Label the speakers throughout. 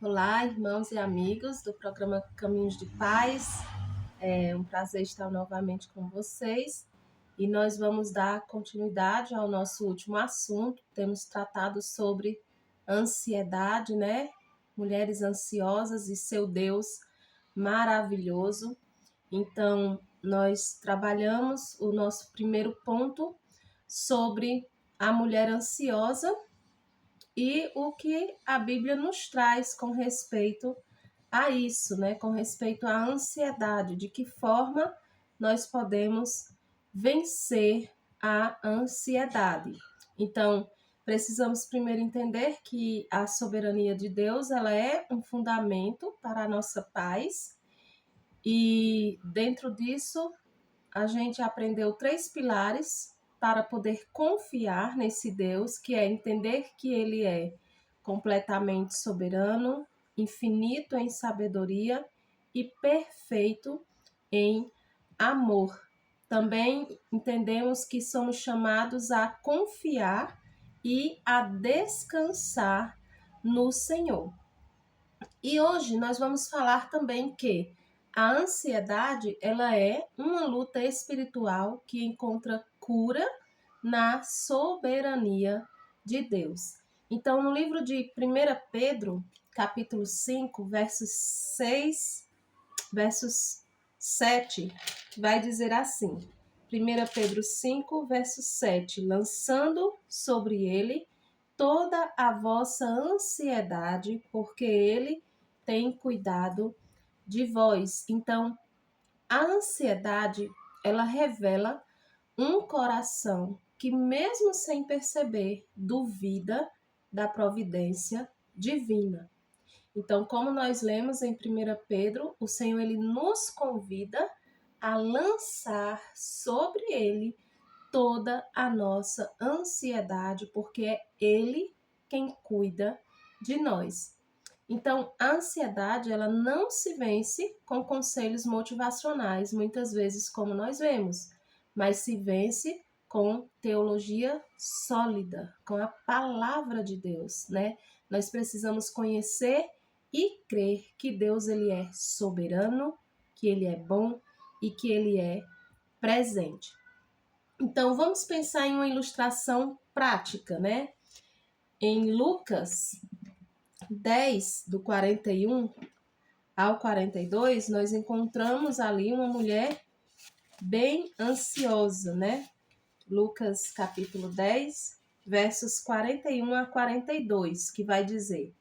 Speaker 1: Olá, irmãos e amigos do programa Caminhos de Paz. É um prazer estar novamente com vocês e nós vamos dar continuidade ao nosso último assunto. Temos tratado sobre ansiedade, né? Mulheres ansiosas e seu Deus maravilhoso. Então, nós trabalhamos o nosso primeiro ponto sobre a mulher ansiosa e o que a Bíblia nos traz com respeito a isso, né? Com respeito à ansiedade, de que forma nós podemos vencer a ansiedade. Então, precisamos primeiro entender que a soberania de Deus, ela é um fundamento para a nossa paz, e dentro disso a gente aprendeu 3 pilares para poder confiar nesse Deus, que é entender que Ele é completamente soberano, infinito em sabedoria e perfeito em amor. Também entendemos que somos chamados a confiar e a descansar no Senhor. E hoje nós vamos falar também que a ansiedade, ela é uma luta espiritual que encontra cura na soberania de Deus. Então, no livro de 1 Pedro, capítulo 5, versos 7, vai dizer assim: 1 Pedro 5, verso 7, lançando sobre ele toda a vossa ansiedade, porque ele tem cuidado de vós. Então, a ansiedade, ela revela um coração que, mesmo sem perceber, duvida da providência divina. Então, como nós lemos em 1 Pedro, o Senhor ele nos convida a lançar sobre ele toda a nossa ansiedade, porque é ele quem cuida de nós. Então, a ansiedade, ela não se vence com conselhos motivacionais, muitas vezes como nós vemos, mas se vence com teologia sólida, com a palavra de Deus, né? Nós precisamos conhecer e crer que Deus ele é soberano, que ele é bom e que ele é presente. Então, vamos pensar em uma ilustração prática, né? Em Lucas 10, do 41 ao 42, nós encontramos ali uma mulher bem ansiosa, né? Lucas capítulo 10, versos 41 a 42, que vai dizer: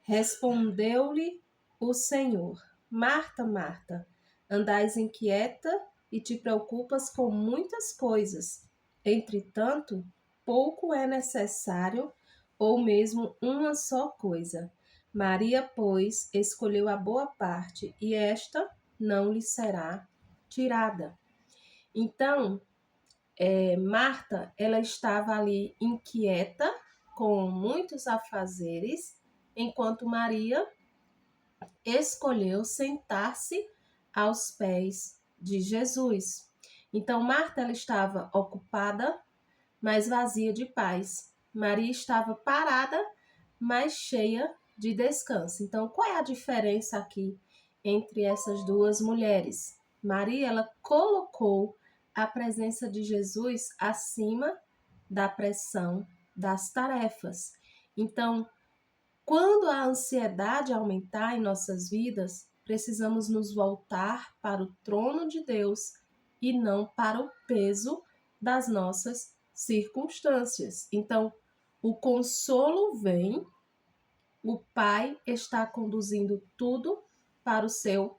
Speaker 1: Respondeu-lhe o Senhor: Marta, Marta, andais inquieta e te preocupas com muitas coisas. Entretanto, pouco é necessário, ou mesmo uma só coisa. Maria, pois, escolheu a boa parte, e esta não lhe será tirada. Então, Marta, ela estava ali inquieta, com muitos afazeres, enquanto Maria escolheu sentar-se aos pés de Jesus. Então, Marta ela estava ocupada, mas vazia de paz. Maria estava parada, mas cheia de descanso. Então, qual é a diferença aqui entre essas duas mulheres? Maria, ela colocou a presença de Jesus acima da pressão das tarefas. Então, quando a ansiedade aumentar em nossas vidas, precisamos nos voltar para o trono de Deus e não para o peso das nossas circunstâncias. Então, o consolo vem, o Pai está conduzindo tudo para o seu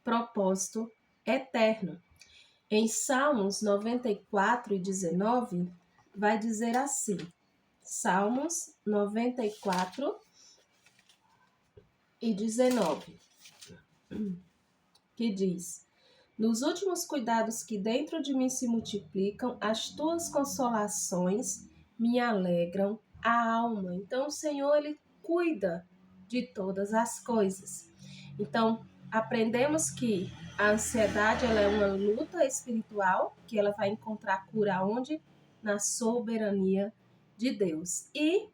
Speaker 1: propósito eterno. Em Salmos 94 e 19, vai dizer assim: Salmos 94 e 19, que diz: Nos últimos cuidados que dentro de mim se multiplicam, as tuas consolações me alegram a alma. Então, o Senhor, ele cuida de todas as coisas. Então, aprendemos que a ansiedade ela é uma luta espiritual, que ela vai encontrar cura onde? Na soberania de Deus. E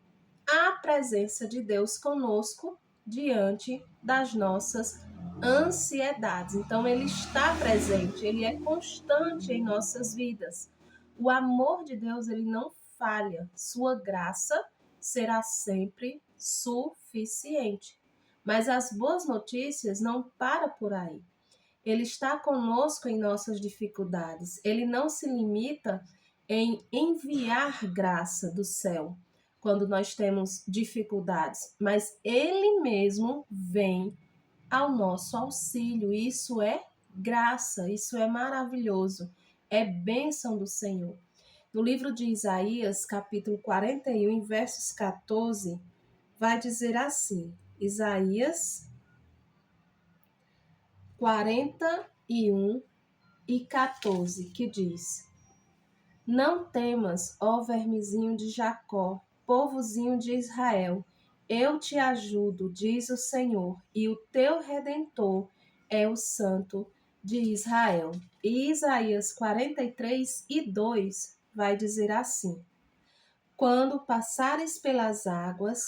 Speaker 1: a presença de Deus conosco diante das nossas ansiedades. Então, ele está presente, ele é constante em nossas vidas. O amor de Deus, ele não falha. Sua graça será sempre suficiente. Mas as boas notícias não param por aí. Ele está conosco em nossas dificuldades. Ele não se limita em enviar graça do céu quando nós temos dificuldades, mas ele mesmo vem ao nosso auxílio. Isso é graça, isso é maravilhoso, é bênção do Senhor. No livro de Isaías, capítulo 41, versos 14, vai dizer assim: Isaías 41 e 14, que diz: Não temas, ó vermezinho de Jacó, povozinho de Israel, eu te ajudo, diz o Senhor, e o teu Redentor é o Santo de Israel. E Isaías 43 e 2 vai dizer assim: Quando passares pelas águas,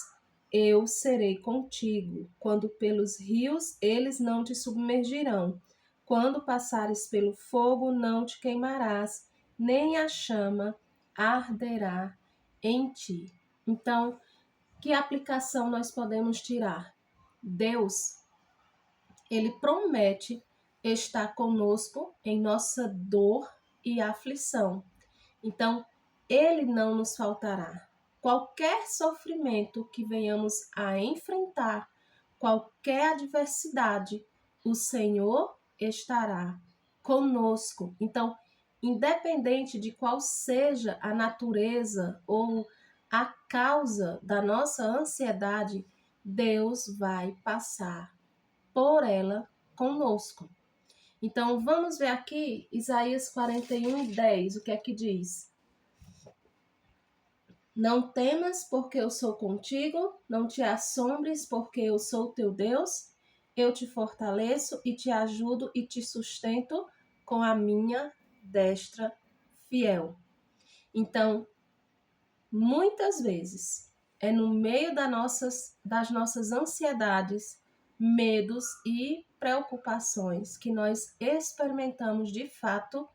Speaker 1: eu serei contigo. Quando pelos rios, eles não te submergirão. Quando passares pelo fogo, não te queimarás, nem a chama arderá em ti. Então, que aplicação nós podemos tirar? Deus, ele promete estar conosco em nossa dor e aflição. Então, ele não nos faltará. Qualquer sofrimento que venhamos a enfrentar, qualquer adversidade, o Senhor estará conosco. Então, independente de qual seja a natureza ou a causa da nossa ansiedade, Deus vai passar por ela conosco. Então, vamos ver aqui Isaías 41 e 10, o que é que diz? Não temas, porque eu sou contigo, não te assombres, porque eu sou teu Deus. Eu te fortaleço e te ajudo e te sustento com a minha destra fiel. Então, muitas vezes, é no meio das nossas ansiedades, medos e preocupações que nós experimentamos de fato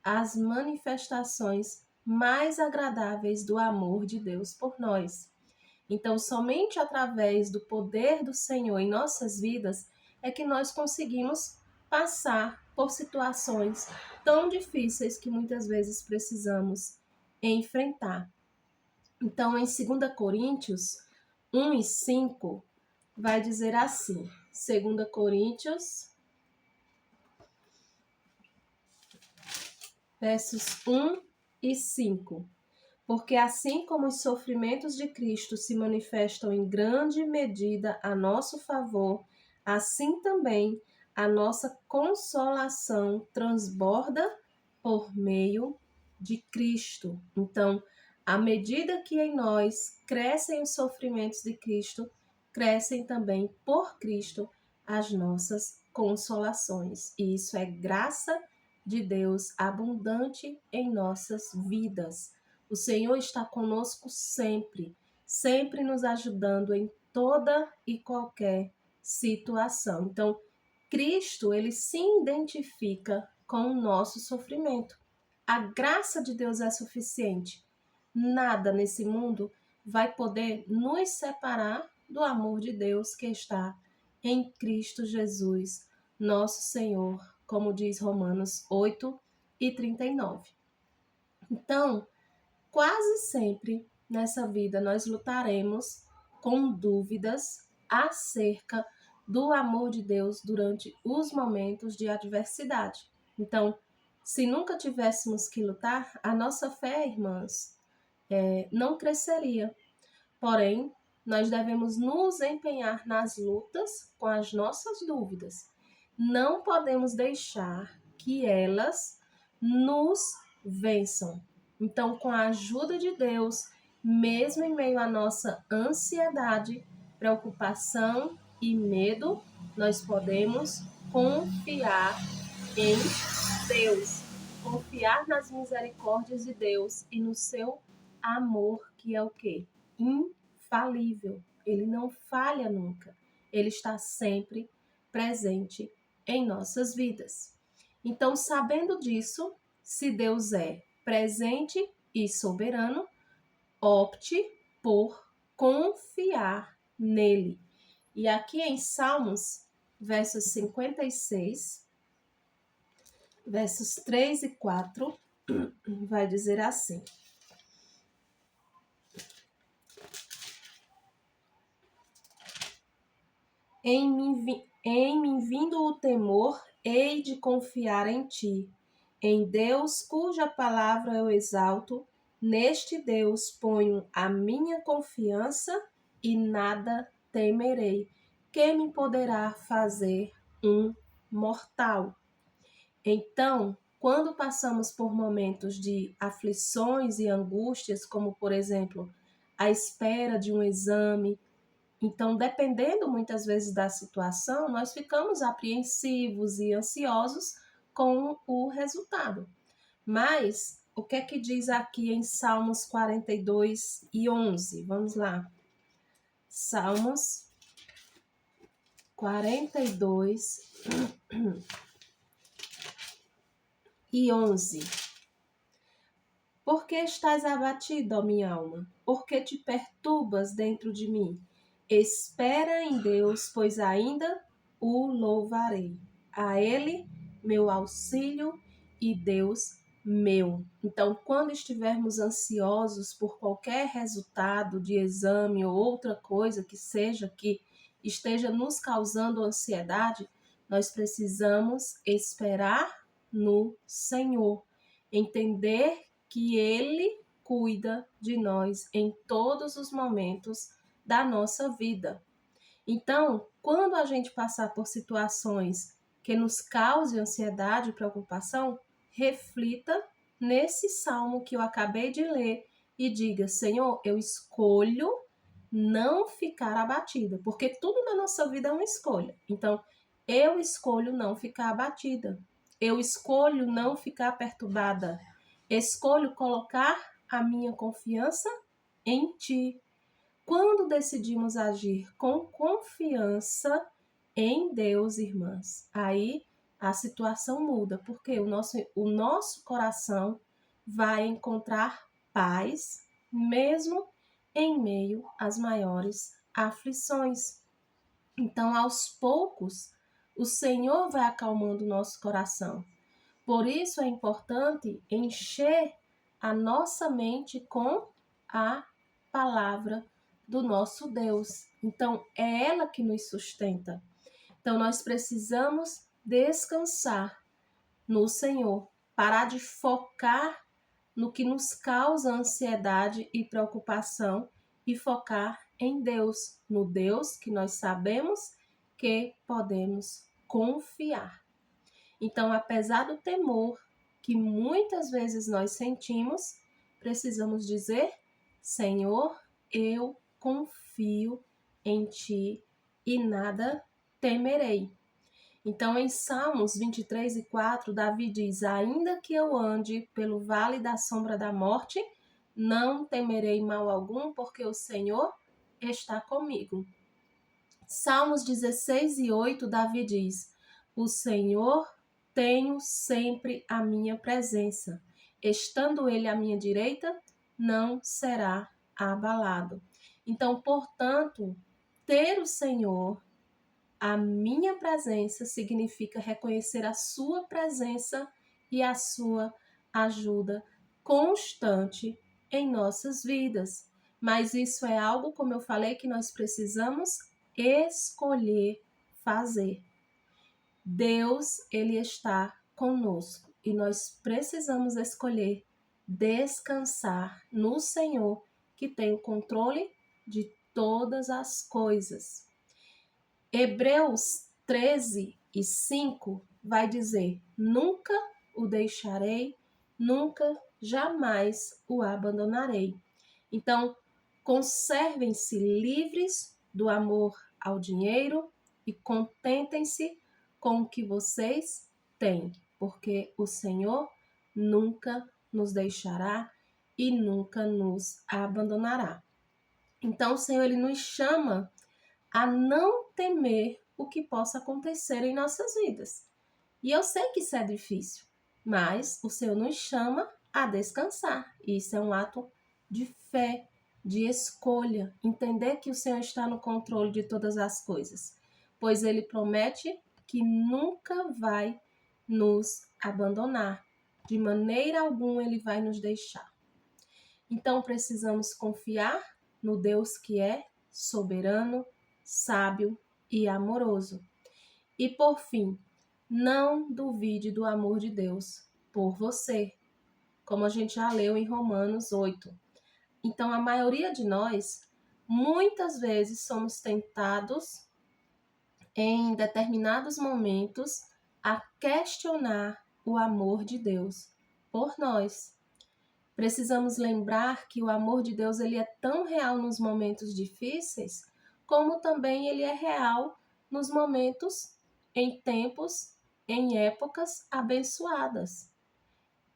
Speaker 1: as manifestações mais agradáveis do amor de Deus por nós. Então, somente através do poder do Senhor em nossas vidas é que nós conseguimos passar por situações tão difíceis que muitas vezes precisamos enfrentar. Então, em 2 Coríntios 1 e 5, vai dizer assim, 2 Coríntios, versos 1 e 5. Porque assim como os sofrimentos de Cristo se manifestam em grande medida a nosso favor, assim também a nossa consolação transborda por meio de Cristo. Então, à medida que em nós crescem os sofrimentos de Cristo, crescem também por Cristo as nossas consolações. E isso é graça de Deus abundante em nossas vidas. O Senhor está conosco sempre, sempre nos ajudando em toda e qualquer situação. Então, Cristo, ele se identifica com o nosso sofrimento. A graça de Deus é suficiente. Nada nesse mundo vai poder nos separar do amor de Deus que está em Cristo Jesus, nosso Senhor, como diz Romanos 8 e 39. Então, quase sempre nessa vida nós lutaremos com dúvidas acerca do amor de Deus durante os momentos de adversidade. Então, se nunca tivéssemos que lutar, a nossa fé, irmãs, não cresceria. Porém, nós devemos nos empenhar nas lutas com as nossas dúvidas. Não podemos deixar que elas nos vençam. Então, com a ajuda de Deus, mesmo em meio à nossa ansiedade, preocupação e medo, nós podemos confiar em Deus, confiar nas misericórdias de Deus e no seu amor, que é o quê? Infalível. Ele não falha nunca. Ele está sempre presente em nossas vidas. Então, sabendo disso, se Deus é presente e soberano, opte por confiar nele. E aqui em Salmos, versos 56, versos 3 e 4, vai dizer assim: Em mim vindo o temor, hei de confiar em ti. Em Deus, cuja palavra eu exalto, neste Deus ponho a minha confiança e nada temerei. Que me poderá fazer um mortal? Então, quando passamos por momentos de aflições e angústias, como por exemplo, a espera de um exame, então, dependendo muitas vezes da situação, nós ficamos apreensivos e ansiosos com o resultado. Mas, o que é que diz aqui em Salmos 42 e 11? Vamos lá. Salmos 42 e 11. Por que estás abatida, ó minha alma? Por que te perturbas dentro de mim? Espera em Deus, pois ainda o louvarei. A Ele, meu auxílio e Deus meu. Então, quando estivermos ansiosos por qualquer resultado de exame ou outra coisa que seja que esteja nos causando ansiedade, nós precisamos esperar no Senhor, entender que Ele cuida de nós em todos os momentos da nossa vida. Então, quando a gente passar por situações que nos causem ansiedade e preocupação, reflita nesse salmo que eu acabei de ler e diga: Senhor, eu escolho não ficar abatida, porque tudo na nossa vida é uma escolha. Então, eu escolho não ficar abatida. Eu escolho não ficar perturbada. Escolho colocar a minha confiança em ti. Quando decidimos agir com confiança em Deus, irmãs, aí a situação muda, porque o nosso coração vai encontrar paz, mesmo em meio às maiores aflições. Então, aos poucos, o Senhor vai acalmando o nosso coração. Por isso é importante encher a nossa mente com a palavra do nosso Deus. Então, é ela que nos sustenta. Então, nós precisamos descansar no Senhor, parar de focar no que nos causa ansiedade e preocupação e focar em Deus, no Deus que nós sabemos que podemos confiar. Então, apesar do temor que muitas vezes nós sentimos, precisamos dizer: Senhor, eu confio em ti e nada temerei. Então, em Salmos 23 e 4, Davi diz: Ainda que eu ande pelo vale da sombra da morte, não temerei mal algum, porque o Senhor está comigo. Salmos 16 e 8, Davi diz: O Senhor tenho sempre a minha presença. Estando ele à minha direita, não será abalado. Então, portanto, ter o Senhor, a minha presença, significa reconhecer a sua presença e a sua ajuda constante em nossas vidas. Mas isso é algo, como eu falei, que nós precisamos escolher fazer. Deus, ele está conosco e nós precisamos escolher descansar no Senhor, que tem o controle de todas as coisas. Hebreus 13 e 5 vai dizer: Nunca o deixarei, nunca, jamais o abandonarei. Então, conservem-se livres do amor ao dinheiro e contentem-se com o que vocês têm, porque o Senhor nunca nos deixará e nunca nos abandonará. Então, o Senhor, ele nos chama a não temer o que possa acontecer em nossas vidas. E eu sei que isso é difícil, mas o Senhor nos chama a descansar. E isso é um ato de fé, de escolha, entender que o Senhor está no controle de todas as coisas, pois Ele promete que nunca vai nos abandonar. De maneira alguma Ele vai nos deixar. Então precisamos confiar no Deus que é soberano, sábio e amoroso. E por fim, não duvide do amor de Deus por você, como a gente já leu em Romanos 8. Então, a maioria de nós, muitas vezes, somos tentados em determinados momentos a questionar o amor de Deus por nós. Precisamos lembrar que o amor de Deus ele é tão real nos momentos difíceis, como também ele é real nos momentos, em tempos, em épocas abençoadas.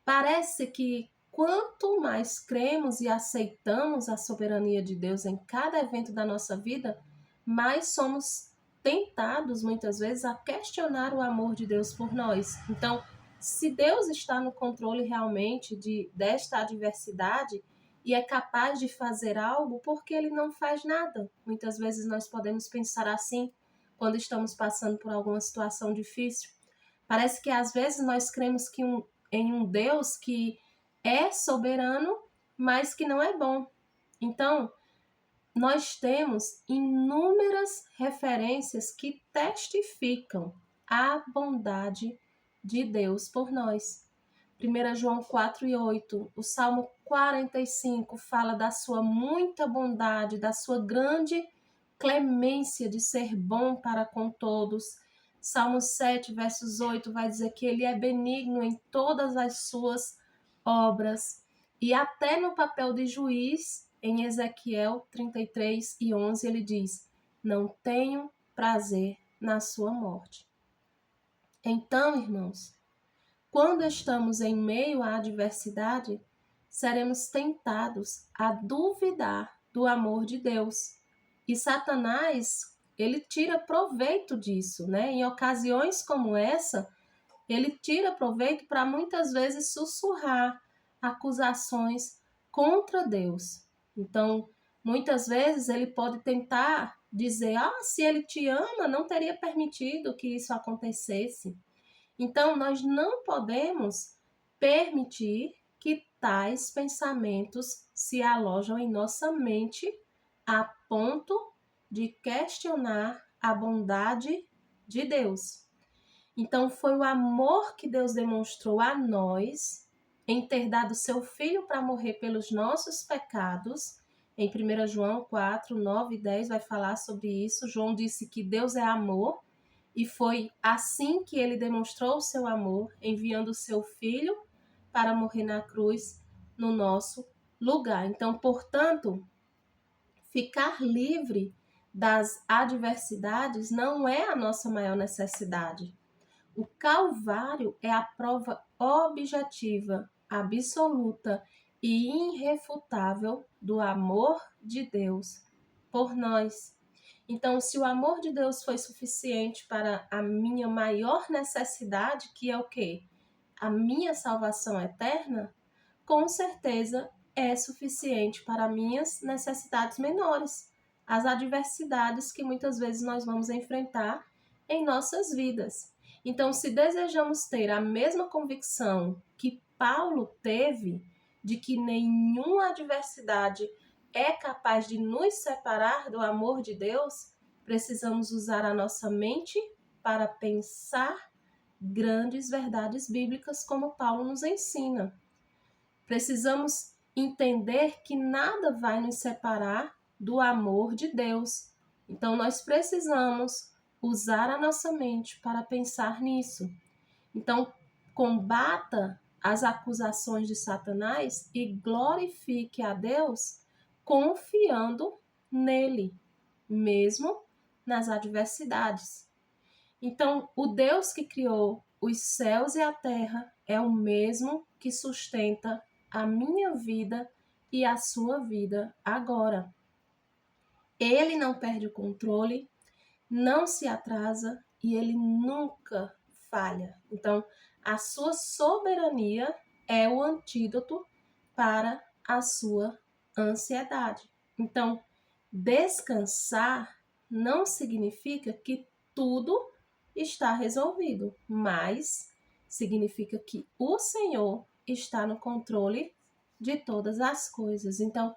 Speaker 1: Parece que quanto mais cremos e aceitamos a soberania de Deus em cada evento da nossa vida, mais somos tentados muitas vezes a questionar o amor de Deus por nós. Então, se Deus está no controle realmente desta adversidade e é capaz de fazer algo, por que ele não faz nada? Muitas vezes nós podemos pensar assim quando estamos passando por alguma situação difícil. Parece que às vezes nós cremos em um Deus que é soberano, mas que não é bom. Então, nós temos inúmeras referências que testificam a bondade de Deus por nós. 1 João 4:8, o Salmo 45 fala da sua muita bondade, da sua grande clemência de ser bom para com todos. Salmo 7, versos 8 vai dizer que ele é benigno em todas as suas obras. E até no papel de juiz, em Ezequiel 33:11, ele diz: não tenho prazer na sua morte. Então, irmãos, quando estamos em meio à adversidade, seremos tentados a duvidar do amor de Deus. E Satanás, ele tira proveito disso, né? Em ocasiões como essa, ele tira proveito para muitas vezes sussurrar acusações contra Deus. Então, muitas vezes ele pode tentar dizer: se ele te ama, não teria permitido que isso acontecesse. Então, nós não podemos permitir que tais pensamentos se alojam em nossa mente a ponto de questionar a bondade de Deus. Então, foi o amor que Deus demonstrou a nós em ter dado seu Filho para morrer pelos nossos pecados. Em 1 João 4, 9 e 10 vai falar sobre isso. João disse que Deus é amor e foi assim que ele demonstrou o seu amor, enviando o seu Filho para morrer na cruz no nosso lugar. Então, portanto, ficar livre das adversidades não é a nossa maior necessidade. O Calvário é a prova objetiva, absoluta e irrefutável do amor de Deus por nós. Então, se o amor de Deus foi suficiente para a minha maior necessidade, que é o quê? A minha salvação eterna, com certeza é suficiente para minhas necessidades menores, as adversidades que muitas vezes nós vamos enfrentar em nossas vidas. Então, se desejamos ter a mesma convicção que Paulo teve de que nenhuma adversidade é capaz de nos separar do amor de Deus, precisamos usar a nossa mente para pensar grandes verdades bíblicas como Paulo nos ensina. Precisamos entender que nada vai nos separar do amor de Deus. Então, nós precisamos usar a nossa mente para pensar nisso. Então, combata as acusações de Satanás e glorifique a Deus confiando nele, mesmo nas adversidades. Então, o Deus que criou os céus e a terra é o mesmo que sustenta a minha vida e a sua vida agora. Ele não perde o controle, não se atrasa e ele nunca falha. Então, a sua soberania é o antídoto para a sua ansiedade. Então, descansar não significa que tudo está resolvido, mas significa que o Senhor está no controle de todas as coisas. Então,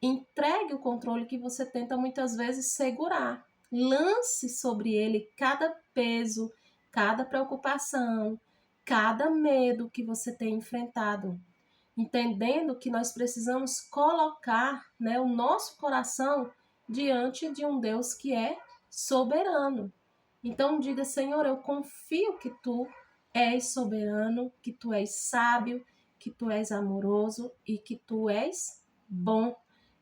Speaker 1: entregue o controle que você tenta muitas vezes segurar. Lance sobre ele cada peso, cada preocupação, cada medo que você tem enfrentado, entendendo que nós precisamos colocar, né, o nosso coração diante de um Deus que é soberano. Então diga: Senhor, eu confio que tu és soberano, que tu és sábio, que tu és amoroso e que tu és bom,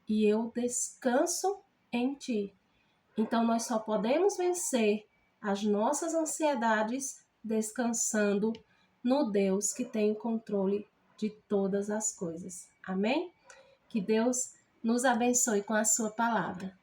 Speaker 1: e eu descanso em ti. Então nós só podemos vencer as nossas ansiedades descansando no Deus que tem o controle de todas as coisas. Amém? Que Deus nos abençoe com a sua palavra.